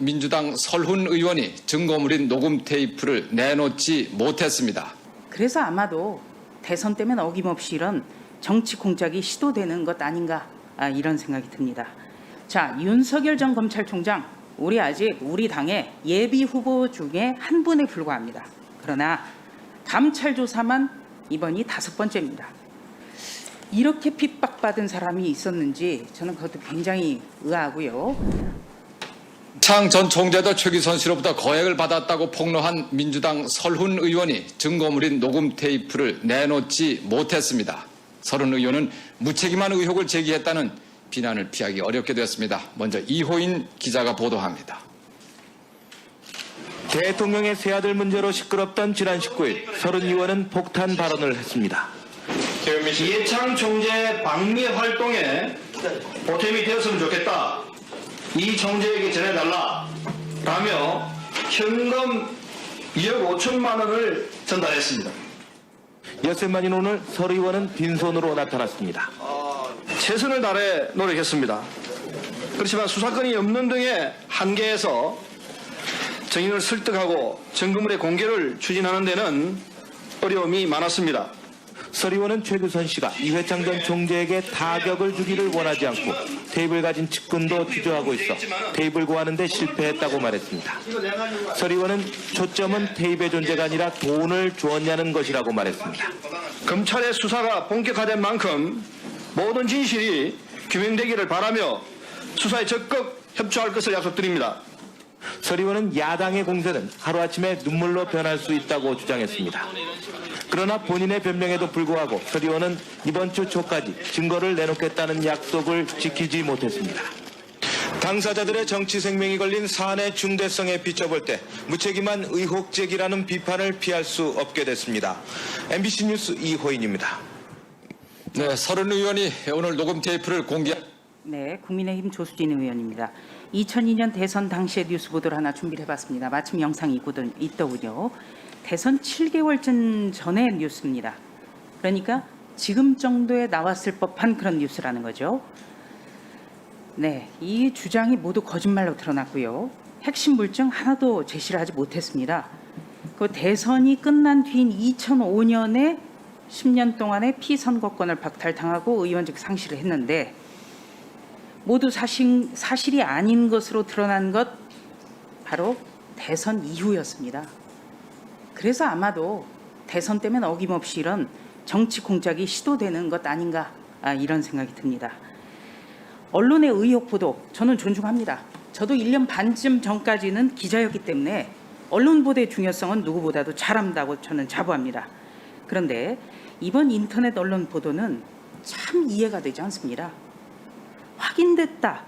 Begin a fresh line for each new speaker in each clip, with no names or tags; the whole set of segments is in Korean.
민주당 설훈 의원이 증거물인 녹음 테이프를 내놓지 못했습니다.
그래서 아마도 대선 때면 어김없이 이런 정치 공작이 시도되는 것 아닌가 이런 생각이 듭니다. 자, 윤석열 전 검찰총장 아직 우리 당의 예비 후보 중에 한 분에 불과합니다. 그러나 감찰 조사만 이번이 5번째입니다. 이렇게 핍박받은 사람이 있었는지 저는 그것도 굉장히 의아하고요.
장 전 총재도 최규선 씨로부터 거액을 받았다고 폭로한 민주당 설훈 의원이 증거물인 녹음 테이프를 내놓지 못했습니다. 설훈 의원은 무책임한 의혹을 제기했다는 비난을 피하기 어렵게 되었습니다. 먼저 이호인 기자가 보도합니다.
대통령의 새아들 문제로 시끄럽던 지난 19일 설훈 의원은 폭탄 발언을 했습니다.
이해창 총재 방미 활동에 보탬이 되었으면 좋겠다. 이 총재에게 전해달라 라며 현금 2억 5천만 원을 전달했습니다.
엿새만인 오늘 설 의원은 빈손으로 나타났습니다.
최선을 다해 노력했습니다. 그렇지만 수사권이 없는 등의 한계에서 증인을 설득하고 증거물의 공개를 추진하는 데는 어려움이 많았습니다.
설 의원은 최규선 씨가 이회창 전 총재에게 타격을 주기를 원하지 않고 테이블 가진 측근도 주저하고 있어 테이블 구하는 데 실패했다고 말했습니다. 설 의원은 초점은 테이프의 존재가 아니라 돈을 주었냐는 것이라고 말했습니다.
검찰의 수사가 본격화된 만큼 모든 진실이 규명되기를 바라며 수사에 적극 협조할 것을 약속드립니다.
설 의원은 야당의 공세는 하루아침에 눈물로 변할 수 있다고 주장했습니다. 그러나 본인의 변명에도 불구하고 설 의원은 이번 주 초까지 증거를 내놓겠다는 약속을 지키지 못했습니다. 당사자들의 정치 생명이 걸린 사안의 중대성에 비춰볼 때 무책임한 의혹 제기라는 비판을 피할 수 없게 됐습니다. MBC 뉴스 이호인입니다.
네, 설훈 의원이 오늘 녹음 테이프를
네, 국민의힘 조수진 의원입니다. 2002년 대선 당시의 뉴스 보도를 하나 준비를 해봤습니다. 마침 영상이 있더군요. 대선 7개월 전의 뉴스입니다. 그러니까 지금 정도에 나왔을 법한 그런 뉴스라는 거죠. 네, 이 주장이 모두 거짓말로 드러났고요. 핵심 물증 하나도 제시를 하지 못했습니다. 그 대선이 끝난 뒤인 2005년에 10년 동안의 피선거권을 박탈당하고 의원직 상실을 했는데 모두 사실이 아닌 것으로 드러난 것 바로 대선 이후였습니다. 그래서 아마도 대선 때면 어김없이 이런 정치 공작이 시도되는 것 아닌가 이런 생각이 듭니다. 언론의 의혹 보도 저는 존중합니다. 저도 1년 반쯤 전까지는 기자였기 때문에 언론 보도의 중요성은 누구보다도 잘 안다고 저는 자부합니다. 그런데 이번 인터넷 언론 보도는 참 이해가 되지 않습니다. 확인됐다,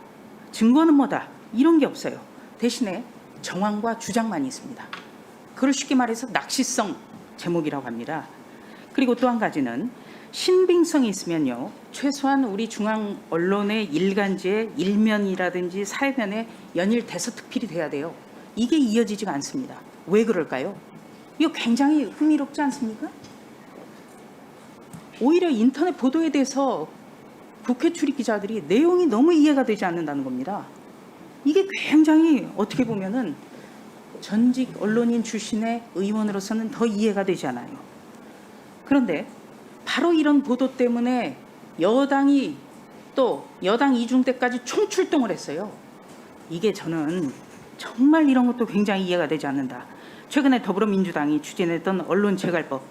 증거는 뭐다 이런 게 없어요. 대신에 정황과 주장만 있습니다. 그걸 쉽게 말해서 낚시성 제목이라고 합니다. 그리고 또 한 가지는 신빙성이 있으면요, 최소한 우리 중앙 언론의 일간지의 일면이라든지 사회면에 연일 대서특필이 돼야 돼요. 이게 이어지지가 않습니다. 왜 그럴까요? 이거 굉장히 흥미롭지 않습니까? 오히려 인터넷 보도에 대해서 국회 출입 기자들이 내용이 너무 이해가 되지 않는다는 겁니다. 이게 굉장히 어떻게 보면은 전직 언론인 출신의 의원으로서는 더 이해가 되지 않아요. 그런데 바로 이런 보도 때문에 여당이 또 여당 이중 때까지 총출동을 했어요. 이게 저는 정말 이런 것도 굉장히 이해가 되지 않는다. 최근에 더불어민주당이 추진했던 언론재갈법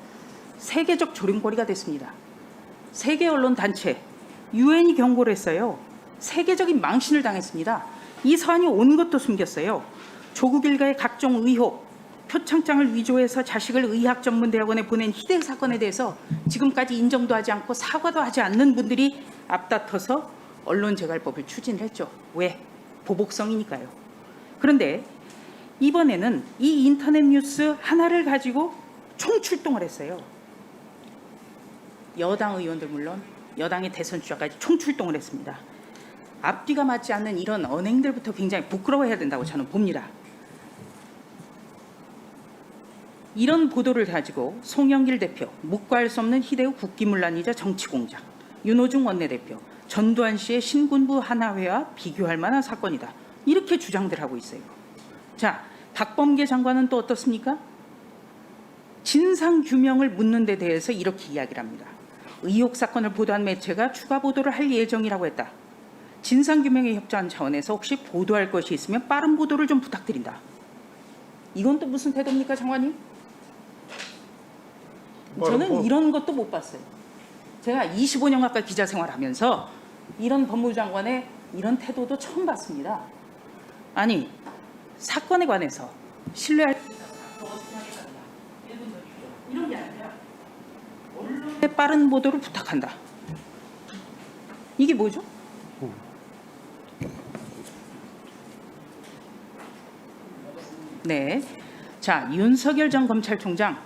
세계적 조롱거리가 됐습니다. 세계 언론 단체 유엔이 경고를 했어요. 세계적인 망신을 당했습니다. 이 사안이 온 것도 숨겼어요. 조국 일가의 각종 의혹, 표창장을 위조해서 자식을 의학전문대학원에 보낸 희대 사건에 대해서 지금까지 인정도 하지 않고 사과도 하지 않는 분들이 앞다퉈서 언론재갈법을 추진했죠. 왜? 보복성이니까요. 그런데 이번에는 이 인터넷 뉴스 하나를 가지고 총출동을 했어요. 여당 의원들 물론 여당의 대선 주자까지 총출동을 했습니다. 앞뒤가 맞지 않는 이런 언행들부터 굉장히 부끄러워해야 된다고 저는 봅니다. 이런 보도를 가지고 송영길 대표, 묵과할 수 없는 희대의 국기문란이자 정치공작, 윤호중 원내대표, 전두환 씨의 신군부 하나회와 비교할 만한 사건이다. 이렇게 주장들 하고 있어요. 자, 박범계 장관은 또 어떻습니까? 진상 규명을 묻는 데 대해서 이렇게 이야기를 합니다. 의혹 사건을 보도한 매체가 추가 보도를 할 예정이라고 했다. 진상 규명에 협조한 차원에서 혹시 보도할 것이 있으면 빠른 보도를 좀 부탁드린다. 이건 또 무슨 태도입니까, 장관님? 저는 이런 것도 못 봤어요. 제가 25년 가까이 기자 생활하면서 이런 법무장관의 이런 태도도 처음 봤습니다. 아니, 사건에 관해서 신뢰할 수 있다. 이런 게 아니라 언론의 빠른 보도를 부탁한다. 이게 뭐죠? 네. 자, 윤석열 전 검찰총장,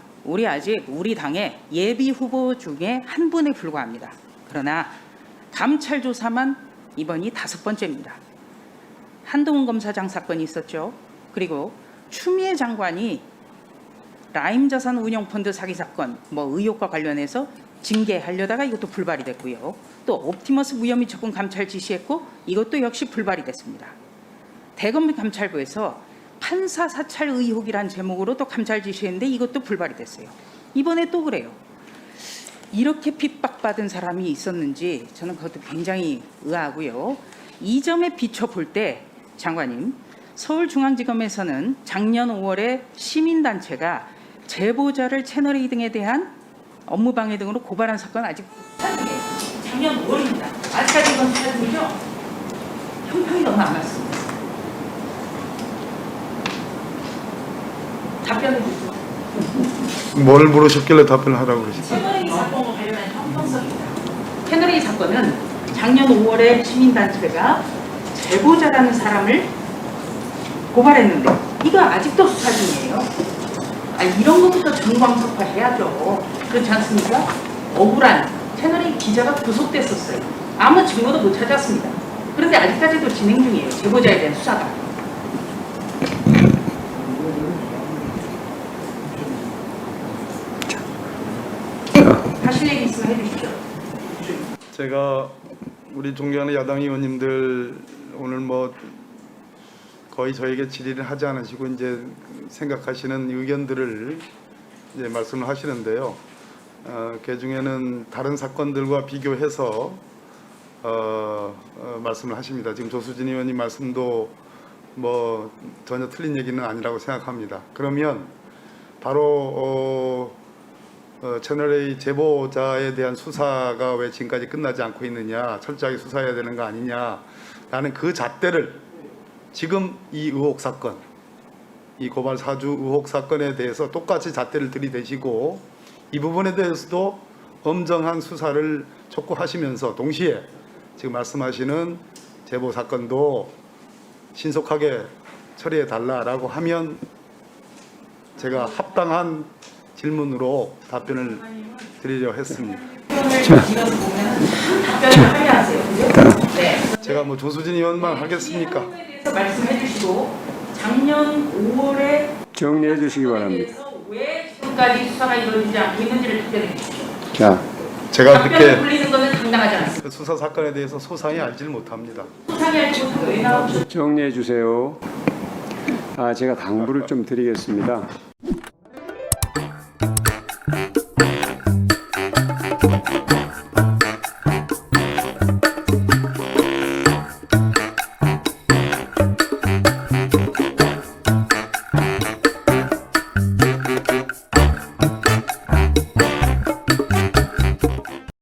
아직 우리 당의 예비 후보 중에 한 분에 불과합니다. 그러나 감찰 조사만 이번이 5번째입니다. 한동훈 검사장 사건이 있었죠. 그리고 추미애 장관이 라임자산 운용펀드 사기 사건 의혹과 관련해서 징계하려다가 이것도 불발이 됐고요. 또 옵티머스 무혐의 접근 감찰 지시했고 이것도 역시 불발이 됐습니다. 대검 감찰부에서 판사 사찰 의혹이란 제목으로 또 감찰 지시했는데 이것도 불발이 됐어요. 이번에 또 그래요. 이렇게 핍박받은 사람이 있었는지 저는 그것도 굉장히 의아하고요. 이 점에 비춰볼 때 장관님, 서울중앙지검에서는 작년 5월에 시민단체가 제보자를 채널A 등에 대한 업무방해 등으로 고발한 사건 아직 수사중이에요. 작년 5월입니다. 아직까지 이건 수사 중이죠? 형평이 너무 안 맞습니다. 답변해 주세요.
뭘 물으셨길래 답변을 하라고 그러시죠?
채널A 사건과 관련한 형평성입니다. 채널A 사건은 작년 5월에 시민단체가 제보자라는 사람을 고발했는데 이거 아직도 수사 중이에요. 이런 것부터 전광석화해야죠. 그렇지 않습니까? 억울한 채널A 기자가 구속됐었어요. 아무 증거도 못 찾았습니다. 그런데 아직까지도 진행 중이에요. 제보자에 대한 수사가. 하실 얘기 있으면 해주십시오.
제가 우리 존경하는 야당 의원님들 오늘 거의 저에게 질의를 하지 않으시고 이제 생각하시는 의견들을 이제 말씀을 하시는데요. 그 중에는 다른 사건들과 비교해서 말씀을 하십니다. 지금 조수진 의원님 말씀도 전혀 틀린 얘기는 아니라고 생각합니다. 그러면 바로 채널A 제보자에 대한 수사가 왜 지금까지 끝나지 않고 있느냐, 철저하게 수사해야 되는 거 아니냐라는 그 잣대를 지금 이 의혹 사건, 이 고발 사주 의혹 사건에 대해서 똑같이 잣대를 들이대시고 이 부분에 대해서도 엄정한 수사를 촉구하시면서 동시에 지금 말씀하시는 제보 사건도 신속하게 처리해 달라라고 하면 제가 합당한 질문으로 답변을 드리려 했습니다. 제가 조수진 의원만 하겠습니까?
말씀해 주시고 작년 5월에
정리해 주시기 바랍니다.
왜 지금까지 수사가 이루어지지 않고 있는지를 답변해 주십시오.
자,
제가
답변을
그렇게
불리는 것은 당당하지 않습니다.
그 수사 사건에 대해서 소상히 알지를 못합니다.
수상이 알지 못하고 왜 나오셨죠?
정리해 주세요. 제가 당부를 좀 드리겠습니다.